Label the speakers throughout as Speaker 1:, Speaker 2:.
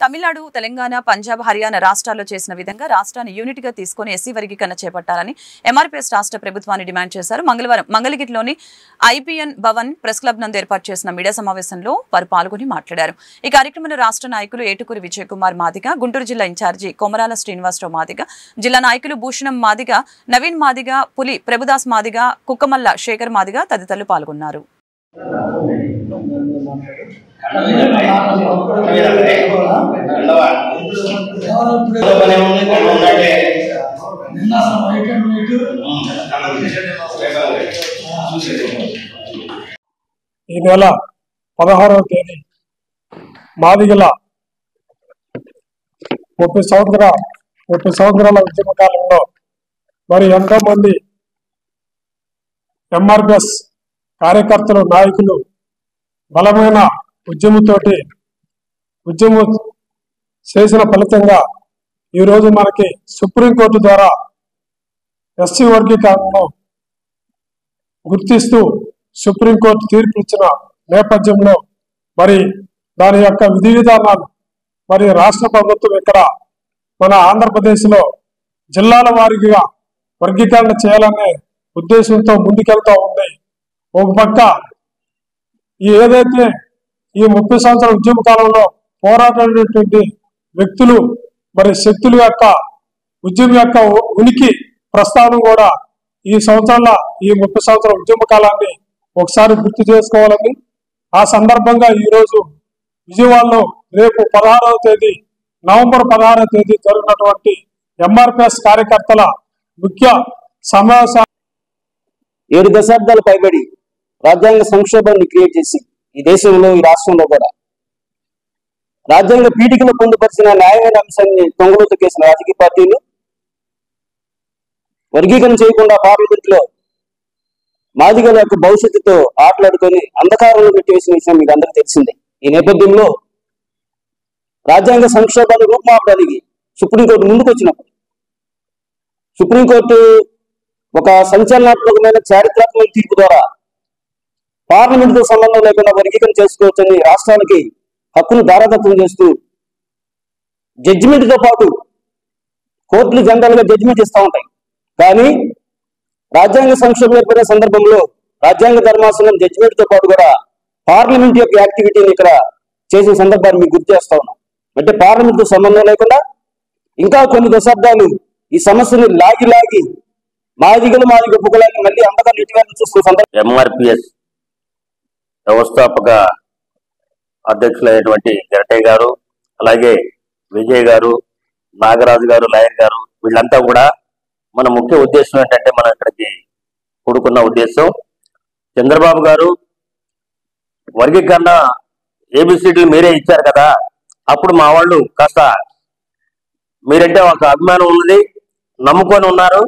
Speaker 1: తమిళనాడు, తెలంగాణ, పంజాబ్, హర్యానా రాష్ట్రాల్లో చేసిన విధంగా రాష్ట్రాన్ని యూనిట్ గా తీసుకుని ఎస్సీ వర్గీకరణ చేపట్టాలని ఎంఆర్పీఎస్ రాష్ట్ర ప్రభుత్వాన్ని డిమాండ్ చేశారు. మంగళవారం మంగళగిరిలోని ఐపీఎన్ భవన్ ప్రెస్ క్లబ్ నందు ఏర్పాటు చేసిన మీడియా సమావేశంలో వారు పాల్గొని మాట్లాడారు. ఈ కార్యక్రమంలో రాష్ట్ర నాయకులు ఏటుకూరి విజయ్ కుమార్ మాదిగ, గుంటూరు జిల్లా ఇన్ఛార్జి కొమరాల శ్రీనివాసరావు మాదిగ, జిల్లా నాయకులు భూషణం మాదిగ, నవీన్ మాదిగ, పులి ప్రభుదాస్ మాదిగ, కుక్కమల్ల శేఖర్ మాదిగ తదితరులు పాల్గొన్నారు.
Speaker 2: ఈ నెల 16వ తేదీ మాదిగల 30 సంవత్సరాల ఉద్యమ కాలంలో మరి ఎంతో మంది ఎంఆర్పిఎస్ కార్యకర్తలు, నాయకులు బలమైన ఉద్యమం చేసిన ఫలితంగా ఈరోజు మనకి సుప్రీంకోర్టు ద్వారా ఎస్సీ వర్గీకరణను గుర్తిస్తూ సుప్రీంకోర్టు తీర్పు ఇచ్చిన నేపథ్యంలో మరి దాని యొక్క విధి విధానాలు మరి రాష్ట్ర ప్రభుత్వం ఇక్కడ మన ఆంధ్రప్రదేశ్లో జిల్లాల వారీగా వర్గీకరణ చేయాలనే ఉద్దేశంతో ముందుకెళ్తూ ఉంది. ఒక పక్క ఏదైతే ఈ 30 సంవత్సరాల ఉద్యమ కాలంలో పోరాడినటువంటి వ్యక్తులు మరి శక్తుల యొక్క ఉద్యమం యొక్క ఉనికి ప్రస్తావన కూడా ఈ 30 సంవత్సరాల ఉద్యమ కాలాన్ని ఒకసారి గుర్తు చేసుకోవాలని ఆ సందర్భంగా ఈరోజు విజయవాడలో రేపు నవంబర్ 16వ తేదీ జరిగినటువంటి ఎంఆర్పిఎస్ కార్యకర్తల ముఖ్య సమావేశం
Speaker 3: 7 దశాబ్దాలు పైబడి రాజ్యాంగ సంక్షోభాన్ని క్రియేట్ చేసి ఈ దేశంలో, ఈ రాష్ట్రంలో కూడా రాజ్యాంగ పీఠికలో పొందుపరిచిన న్యాయమైన అంశాన్ని తొంగలో తొక్కేసిన రాజకీయ పార్టీలు వర్గీకరణ చేయకుండా పార్లమెంట్ లో మాదిగల యొక్క భవిష్యత్తుతో ఆటలాడుకొని అంధకారంలో పెట్టేసిన విషయం మీకు అందరికీ తెలిసిందే. ఈ నేపథ్యంలో రాజ్యాంగ సంక్షోభాన్ని రూపుమాపడానికి సుప్రీంకోర్టు ముందుకు వచ్చినప్పుడు సుప్రీంకోర్టు ఒక సంచలనాత్మకమైన చారిత్రాత్మక తీర్పు ద్వారా పార్లమెంటుతో సంబంధం లేకుండా వర్గీకరణ చేసుకోవచ్చని రాష్ట్రానికి హక్కును దారాదత్తం చేస్తూ జడ్జిమెంట్తో పాటు కోర్టులు జనరల్ గా జడ్జిమెంట్ ఇస్తూ ఉంటాయి. కానీ రాజ్యాంగ సంక్షోభం ఏర్పడిన సందర్భంలో రాజ్యాంగ ధర్మాసనం జడ్జిమెంట్ తో పాటు కూడా పార్లమెంట్ యొక్క యాక్టివిటీని ఇక్కడ చేసిన సందర్భాన్ని మీకు గుర్తు చేస్తా ఉన్నాం. అంటే పార్లమెంట్ తో సంబంధం లేకుండా ఇంకా కొన్ని దశాబ్దాలు ఈ సమస్యను లాగి మాదిగ ఉపకులాన్ని మళ్ళీ అంతగా నీటిగా చూస్తున్న సందర్భం.
Speaker 4: ఎంఆర్పిఎస్ వ్యవస్థాపక అధ్యక్షులైనటువంటి గరటయ్య గారు, అలాగే విజయ్ గారు, నాగరాజు గారు, లాయర్ గారు, వీళ్ళంతా కూడా మన ముఖ్య ఉద్దేశం ఏంటంటే, మనం ఇక్కడికి కూడుకున్న ఉద్దేశం చంద్రబాబు గారు వర్గీకరణ ఏబిసిడీలు మీరే ఇచ్చారు కదా, అప్పుడు మా వాళ్ళు కాస్త మీరంటే ఒక అభిమానం ఉన్నది, నమ్ముకొని ఉన్నారు.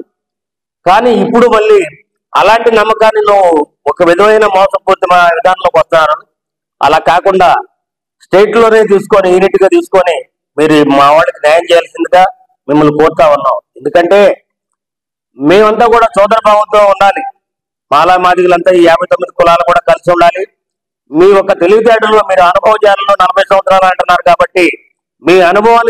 Speaker 4: కానీ ఇప్పుడు మళ్ళీ అలాంటి నమ్మకాన్ని నువ్వు ఒక విధమైన మోసపూరిత విధానంలోకి వస్తున్నారు. అలా కాకుండా స్టేట్ లోనే తీసుకొని, యూనిట్ గా తీసుకొని మీరు మా వాళ్ళకి న్యాయం చేయాల్సిందిగా మిమ్మల్ని కోరుతా ఉన్నాం. ఎందుకంటే మేమంతా కూడా సోదర భావంతో ఉండాలి. మాలా మాదిగలంతా ఈ 59 కులాలు కూడా కలిసి ఉండాలి. మీ యొక్క తెలివితేటల్లో మీరు అనుభవజ్ఞానంలో 40 సంవత్సరాలు అంటున్నారు కాబట్టి మీ అనుభవాన్ని